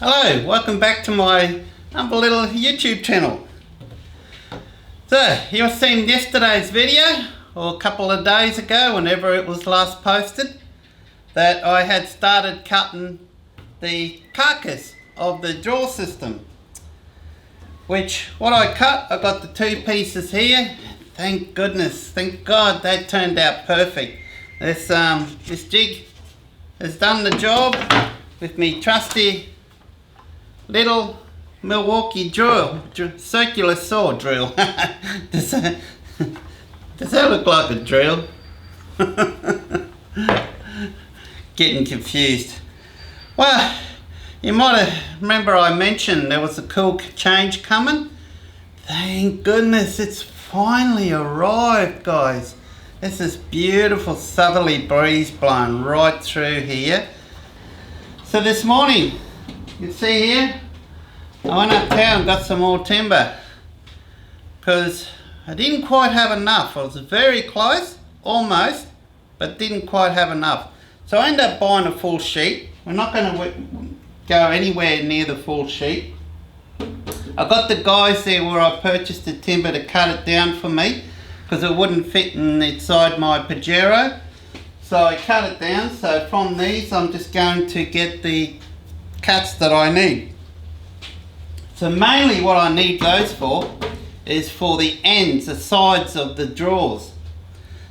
Hello, welcome back to my humble little YouTube channel. So, you've seen yesterday's video, or a couple of days ago, whenever it was last posted, that I had started cutting the carcass of the drawer system. Which, what I cut, I got the two pieces here. Thank goodness, thank God that turned out perfect. This jig has done the job with me trusty little Milwaukee circular saw drill. does that look like a drill? Getting confused. Well, you might remember I mentioned there was a cool change coming. Thank goodness it's finally arrived, guys. This is beautiful southerly breeze blowing right through here. So this morning, you see here, I went uptown and got some more timber because I didn't quite have enough. I was very close, almost, but didn't quite have enough. So I ended up buying a full sheet. We're not going to go anywhere near the full sheet. I got the guys there where I purchased the timber to cut it down for me because it wouldn't fit inside my Pajero. So I cut it down. So from these I'm just going to get the cuts that I need. So mainly what I need those for is for the ends, the sides of the drawers.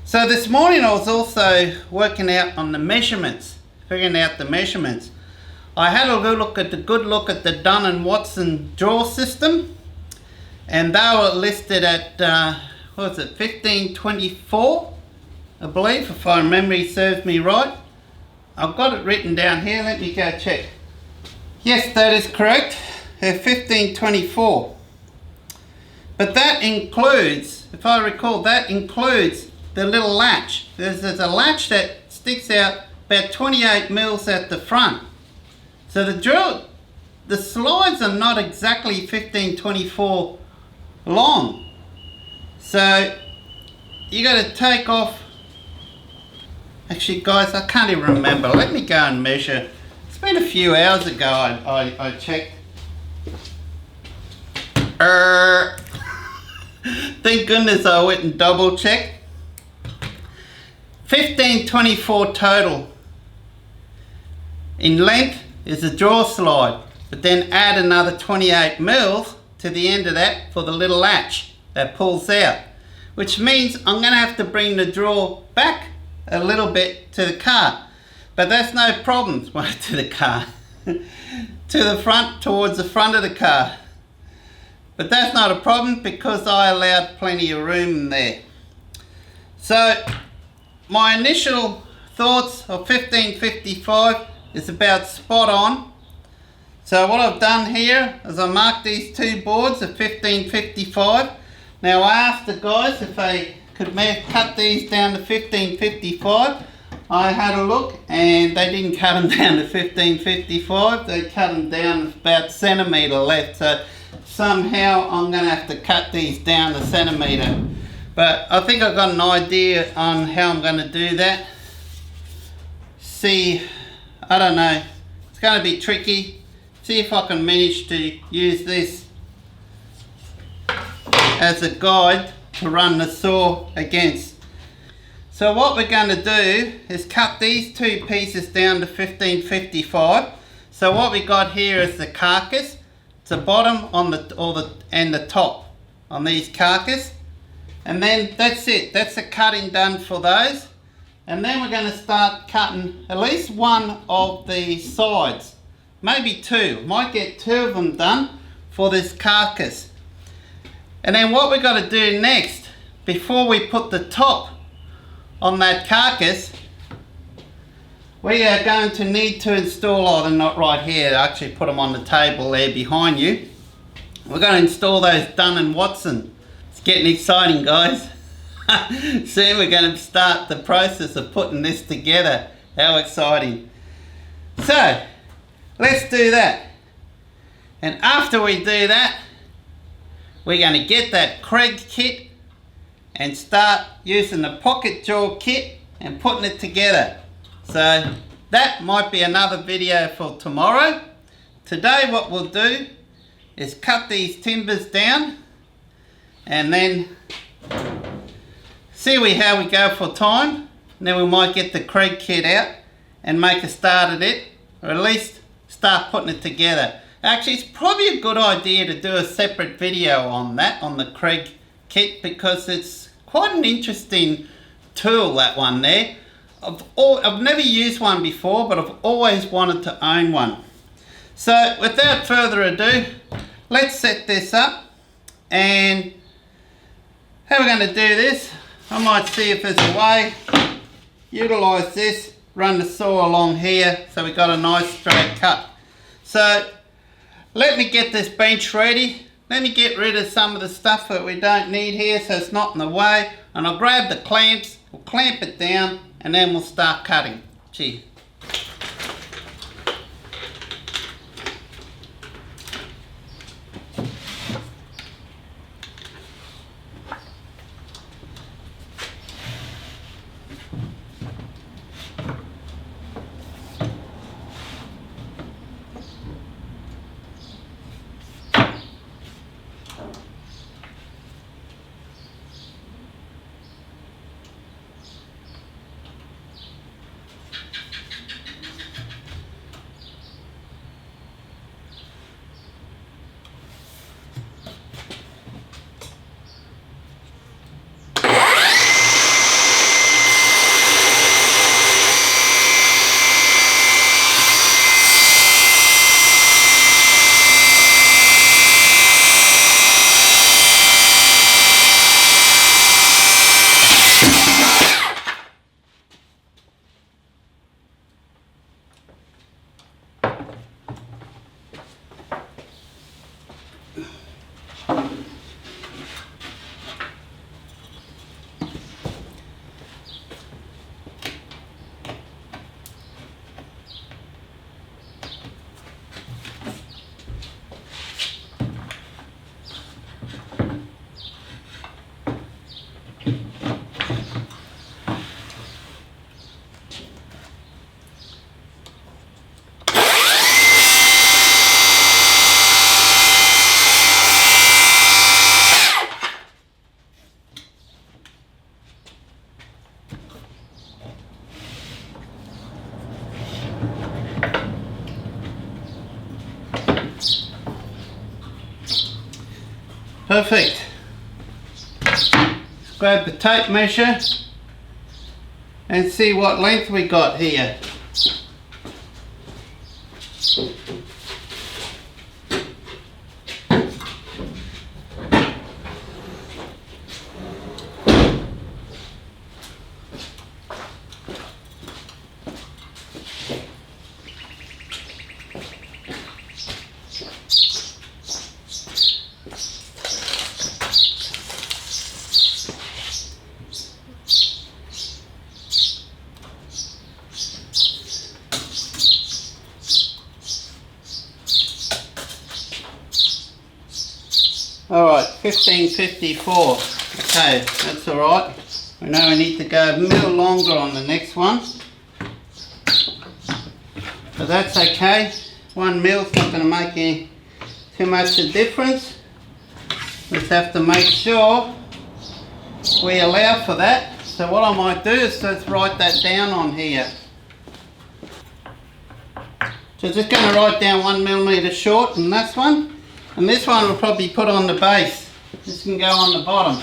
So this morning I was also working out on the measurements, figuring out the measurements. I had a good look at the Dunn & Watson drawer system, and they were listed at what was it, 1524, I believe, if my memory serves me right. I've got it written down here, let me go check. Yes, that is correct, 1524. But that includes, if I recall, that includes the little latch. There's a latch that sticks out about 28 mils at the front. So the slides are not exactly 1524 long. So you got to take off. Actually, guys, I can't even remember. Let me go and measure. It's been a few hours ago I checked. Thank goodness I went and double checked. 1524 total. In length is a drawer slide, but then add another 28 mils to the end of that for the little latch that pulls out, which means I'm going to have to bring the drawer back a little bit to the car, but that's no problem. To the car, to the front, towards the front of the car, but that's not a problem because I allowed plenty of room in there. So my initial thoughts of 1555 is about spot on. So what I've done here is I marked these two boards at 1555. Now I asked the guys if they could cut these down to 1555. I had a look and they didn't cut them down to 1555. They cut them down about a centimetre left. So somehow I'm going to have to cut these down a centimetre. But I think I've got an idea on how I'm going to do that. See, I don't know. It's going to be tricky. See if I can manage to use this as a guide to run the saw against. So what we're going to do is cut these two pieces down to 1555. So what we got here is the carcass. It's the bottom on and the top on these carcass. And then that's it. That's the cutting done for those. And then we're going to start cutting at least one of the sides. Maybe two. Might get two of them done for this carcass. And then what we've got to do next, before we put the top on that carcass, we are going to need to install, oh, they're not right here, I actually put them on the table there behind you. We're going to install those Dunn & Watson. It's getting exciting, guys. Soon we're going to start the process of putting this together. How exciting. So, let's do that. And after we do that, we're going to get that Craig kit and start using the pocket jaw kit and putting it together. So that might be another video for tomorrow today what we'll do is cut these timbers down and then see how we go for time. And then we might get the Krieg kit out and make a start at it, or at least start putting it together. Actually, it's probably a good idea to do a separate video on that, on the Krieg kit, because it's quite an interesting tool, that one there. I've never used one before, but I've always wanted to own one. So without further ado, let's set this up. And how we're going to do this, I might see if there's a way, utilise this, run the saw along here so we got a nice straight cut. So let me get this bench ready. Let me get rid of some of the stuff that we don't need here so it's not in the way. And I'll grab the clamps, we'll clamp it down, and then we'll start cutting. Gee. Perfect. Let's grab the tape measure and see what length we got here. Alright, 1554. Okay, that's alright. We know we need to go a little longer on the next one. But that's okay. 1 mill's not going to make too much a difference. Just have to make sure we allow for that. So what I might do is just write that down on here. So just going to write down 1 millimetre short on this one. And this one will probably put on the base. This can go on the bottom.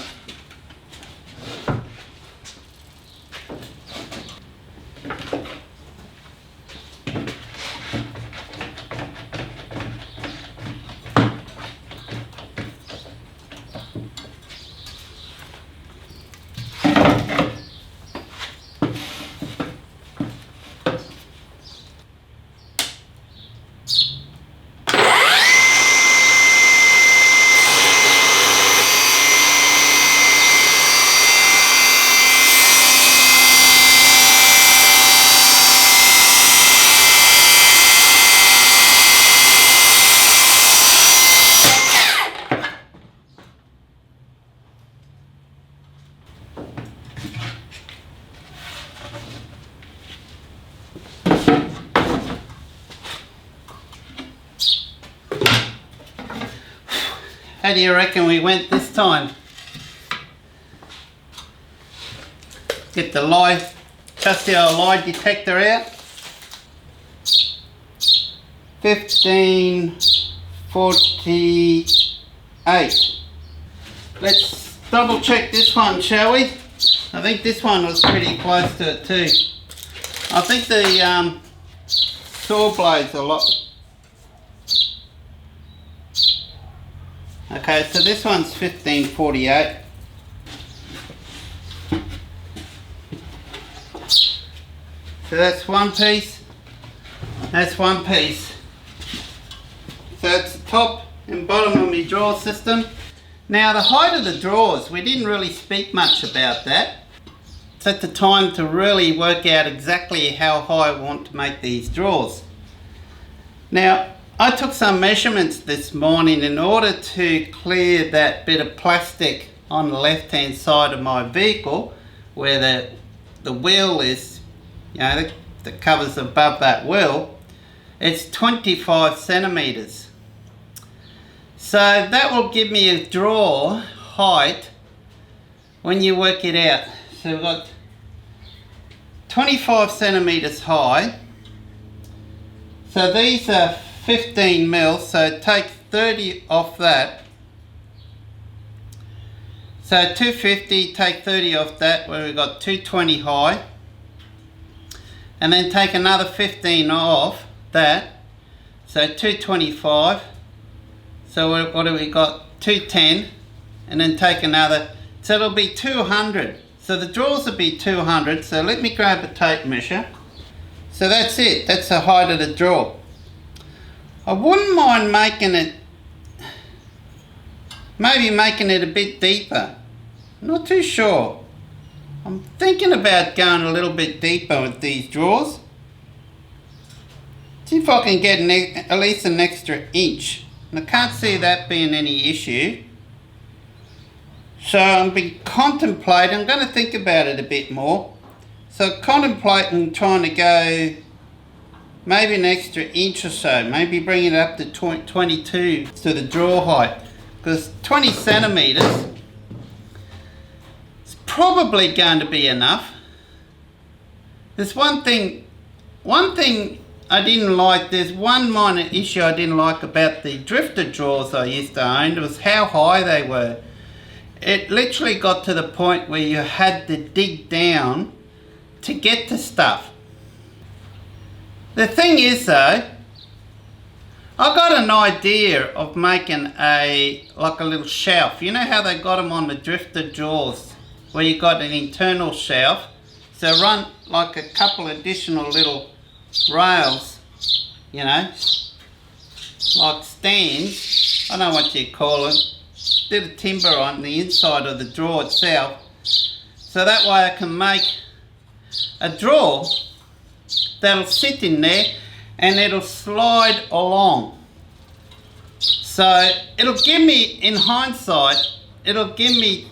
How do you reckon we went this time? Get the lie, test the old lie detector out. 1548. Let's double check this one, shall we? I think this one was pretty close to it too. I think the saw blade's a lot. Okay, so this one's 1548. So that's one piece. That's one piece. So it's the top and bottom of my drawer system. Now the height of the drawers, we didn't really speak much about that. It's at the time to really work out exactly how high I want to make these drawers. Now I took some measurements this morning in order to clear that bit of plastic on the left hand side of my vehicle where the wheel is, you know, the covers above that wheel. It's 25 centimeters. So that will give me a drawer height when you work it out. So we've got 25 centimeters high. So these are 15 mils, so take 30 off that. So 250, take 30 off that, where we've got 220 high. And then take another 15 off that, so 225. So what do we got? 210, and then take another, so it'll be 200. So the drawers will be 200, so let me grab a tape measure. So that's it, that's the height of the drawer. I wouldn't mind making it, maybe making it a bit deeper. I'm not too sure. I'm thinking about going a little bit deeper with these drawers. See if I can get at least an extra inch. And I can't see that being any issue. So I'm contemplating, I'm going to think about it a bit more. So contemplating trying to go maybe an extra inch or so. Maybe bring it up to 22 to the drawer height. Because 20 centimeters is probably going to be enough. There's one thing I didn't like, there's one minor issue I didn't like about the drifter drawers I used to own. It was how high they were. It literally got to the point where you had to dig down to get to stuff. The thing is though, I got an idea of making like a little shelf. You know how they got them on the drifter drawers, where you got an internal shelf. So run like a couple additional little rails, you know, like stands, I don't know what you call it, bit of timber on the inside of the drawer itself, so that way I can make a drawer that'll sit in there and it'll slide along. So it'll give me, in hindsight, it'll give me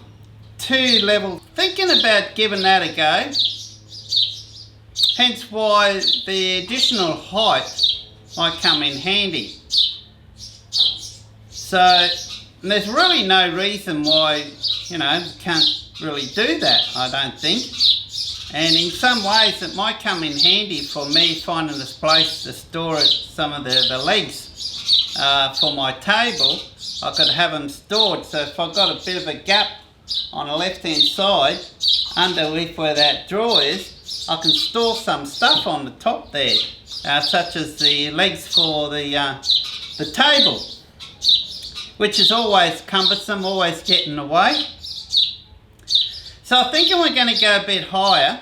two levels. Thinking about giving that a go. Hence why the additional height might come in handy. So there's really no reason why, you know, you can't really do that, I don't think. And in some ways it might come in handy for me finding this place to store some of the legs for my table. I could have them stored, so if I've got a bit of a gap on the left hand side underneath where that drawer is, I can store some stuff on the top there, such as the legs for the table, which is always cumbersome, always getting in the way. So I'm thinking we're going to go a bit higher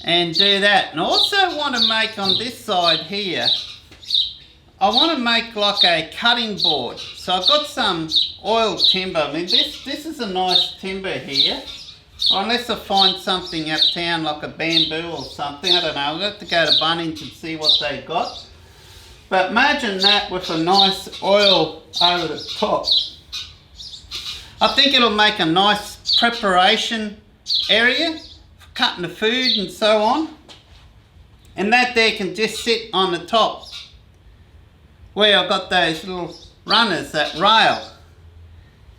and do that. And I also want to make on this side here, I want to make like a cutting board. So I've got some oil timber. I mean, this is a nice timber here. Unless I find something uptown like a bamboo or something, I don't know. I'll have to go to Bunnings and see what they've got. But imagine that with a nice oil over the top. I think it'll make a nice preparation area for cutting the food and so on. And that there can just sit on the top where I've got those little runners, that rail.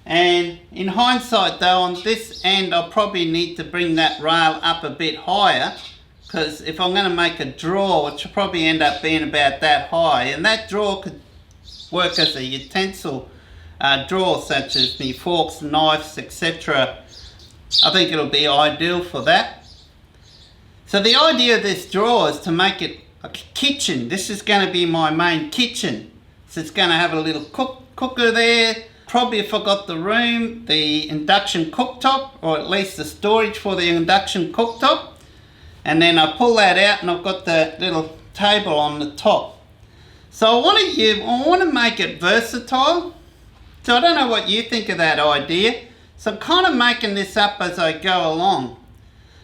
And in hindsight though, on this end I'll probably need to bring that rail up a bit higher, because if I'm going to make a drawer, which will probably end up being about that high, and that drawer could work as a utensil drawer, such as me forks, knives, etc. I think it'll be ideal for that. So the idea of this drawer is to make it a kitchen. This is going to be my main kitchen. So it's going to have a little cooker there. Probably, if I got the room, the induction cooktop, or at least the storage for the induction cooktop. And then I pull that out and I've got the little table on the top. So I want to make it versatile. So I don't know what you think of that idea. So I'm kind of making this up as I go along.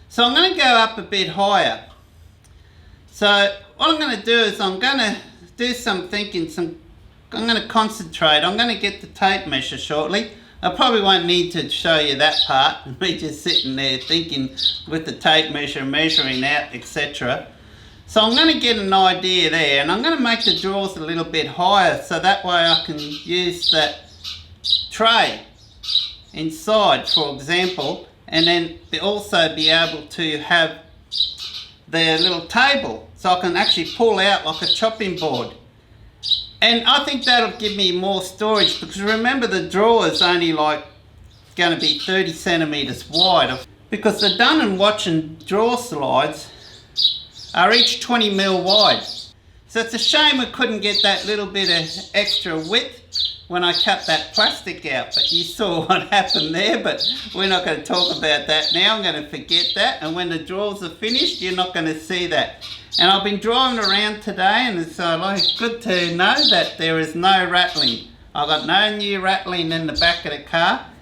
So I'm going to go up a bit higher. So what I'm going to do is I'm going to do some thinking, I'm going to concentrate. I'm going to get the tape measure shortly. I probably won't need to show you that part, me just sitting there thinking with the tape measure, measuring out, etc. So I'm going to get an idea there, and I'm going to make the drawers a little bit higher so that way I can use that tray inside, for example, and then also be able to have the little table so I can actually pull out like a chopping board. And I think that'll give me more storage, because remember the drawer is only like going to be 30 centimeters wide, because the Dun & Watson drawer slides are each 20 mil wide. So it's a shame we couldn't get that little bit of extra width when I cut that plastic out, but you saw what happened there. But we're not going to talk about that now. I'm going to forget that, and when the drawers are finished you're not going to see that. And I've been driving around today, and it's good to know that there is no rattling. I've got no new rattling in the back of the car.